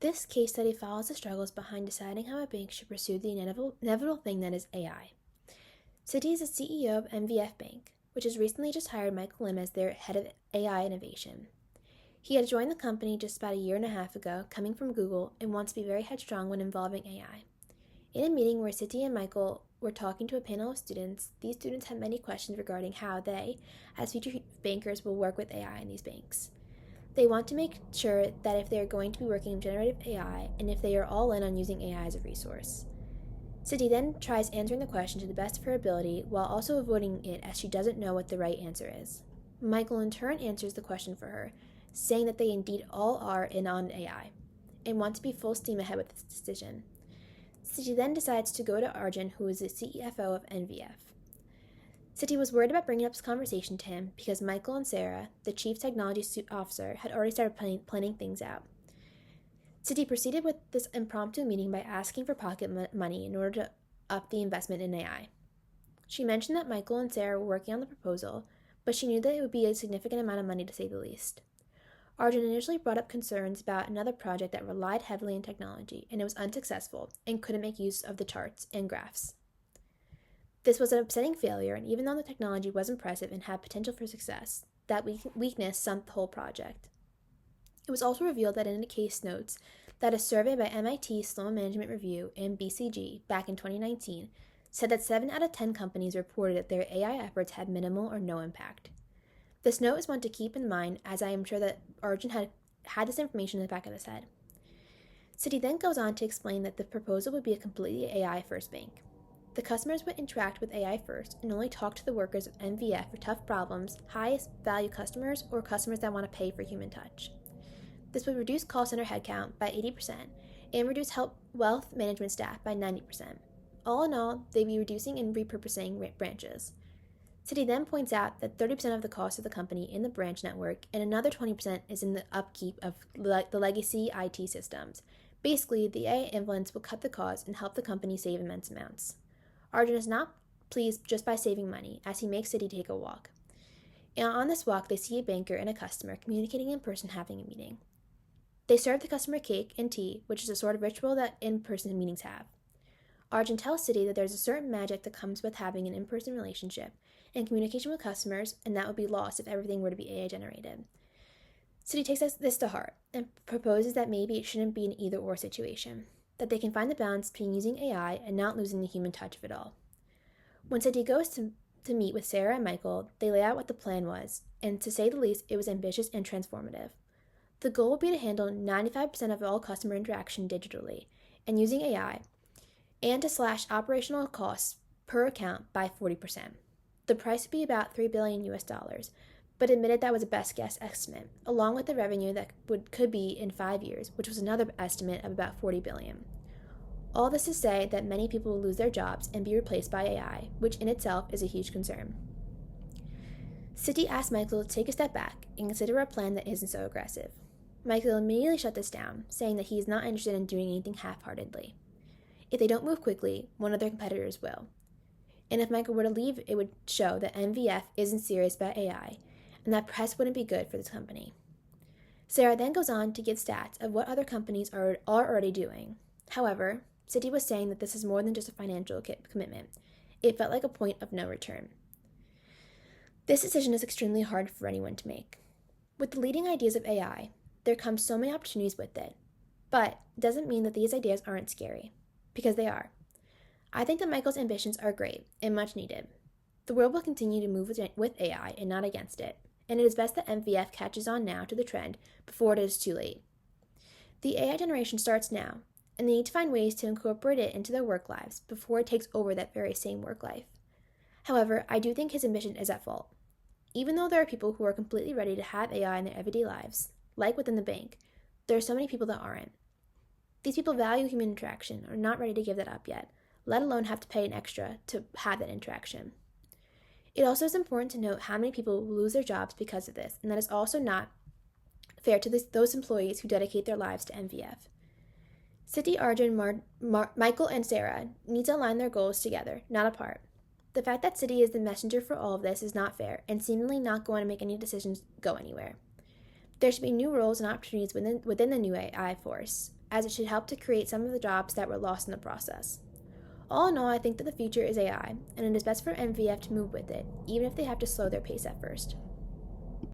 This case study follows the struggles behind deciding how a bank should pursue the inevitable thing that is AI. Citi is the CEO of MVF Bank, which has recently just hired Michael Lim as their head of AI innovation. He had joined the company just about a year and a half ago, coming from Google, and wants to be very headstrong when involving AI. In a meeting where Citi and Michael were talking to a panel of students, these students had many questions regarding how they, as future bankers, will work with AI in these banks. They want to make sure that if they are going to be working in generative AI, and if they are all in on using AI as a resource. Citi then tries answering the question to the best of her ability while also avoiding it as she doesn't know what the right answer is. Michael in turn answers the question for her, saying that they indeed all are in on AI, and want to be full steam ahead with this decision. Citi then decides to go to Arjun, who is the CFO of NVF. Citi was worried about bringing up this conversation to him because Michael and Sarah, the chief technology officer, had already started planning things out. Citi proceeded with this impromptu meeting by asking for pocket money in order to up the investment in AI. She mentioned that Michael and Sarah were working on the proposal, but she knew that it would be a significant amount of money to say the least. Arjun initially brought up concerns about another project that relied heavily on technology, and it was unsuccessful and couldn't make use of the charts and graphs. This was an upsetting failure, and even though the technology was impressive and had potential for success, that weakness sunk the whole project. It was also revealed that in the case notes that a survey by MIT Sloan Management Review and BCG back in 2019 said that 7 out of 10 companies reported that their AI efforts had minimal or no impact. This note is one to keep in mind, as I am sure that Arjun had this information in the back of his head. Citi then goes on to explain that the proposal would be a completely AI-first bank. The customers would interact with AI first and only talk to the workers of MVF for tough problems, highest value customers, or customers that want to pay for human touch. This would reduce call center headcount by 80% and reduce wealth management staff by 90%. All in all, they'd be reducing and repurposing branches. Citi then points out that 30% of the cost of the company in the branch network and another 20% is in the upkeep of the legacy IT systems. Basically, the AI influence will cut the cost and help the company save immense amounts. Arjun is not pleased just by saving money, as he makes Citi take a walk. And on this walk, they see a banker and a customer communicating in person having a meeting. They serve the customer cake and tea, which is a sort of ritual that in-person meetings have. Arjun tells Citi that there's a certain magic that comes with having an in-person relationship and communication with customers, and that would be lost if everything were to be AI generated. Citi takes this to heart and proposes that maybe it shouldn't be an either-or situation, that they can find the balance between using AI and not losing the human touch of it all. When Citi goes to meet with Sarah and Michael, they lay out what the plan was, and to say the least, it was ambitious and transformative. The goal would be to handle 95% of all customer interaction digitally and using AI, and to slash operational costs per account by 40%. The price would be about $3 billion US, but admitted that was a best guess estimate, along with the revenue that could be in 5 years, which was another estimate of about $40 billion. All this to say that many people will lose their jobs and be replaced by AI, which in itself is a huge concern. Citi asked Michael to take a step back and consider a plan that isn't so aggressive. Michael immediately shut this down, saying that he is not interested in doing anything half-heartedly. If they don't move quickly, one of their competitors will. And if Michael were to leave, it would show that MVF isn't serious about AI, and that press wouldn't be good for this company. Sarah then goes on to give stats of what other companies are already doing. However, Citi was saying that this is more than just a financial commitment. It felt like a point of no return. This decision is extremely hard for anyone to make. With the leading ideas of AI, there come so many opportunities with it, but it doesn't mean that these ideas aren't scary, because they are. I think that Michael's ambitions are great and much needed. The world will continue to move with AI and not against it, and it is best that MVF catches on now to the trend before it is too late. The AI generation starts now, and they need to find ways to incorporate it into their work lives before it takes over that very same work life. However, I do think his ambition is at fault. Even though there are people who are completely ready to have AI in their everyday lives, like within the bank, there are so many people that aren't. These people value human interaction, are not ready to give that up yet, let alone have to pay an extra to have that interaction. It also is important to note how many people will lose their jobs because of this, and that is also not fair to those employees who dedicate their lives to MVF. Citi, Arjun, Michael, and Sarah need to align their goals together, not apart. The fact that Citi is the messenger for all of this is not fair, and seemingly not going to make any decisions go anywhere. There should be new roles and opportunities within the new AI force, as it should help to create some of the jobs that were lost in the process. All in all, I think that the future is AI, and it is best for MVF to move with it, even if they have to slow their pace at first.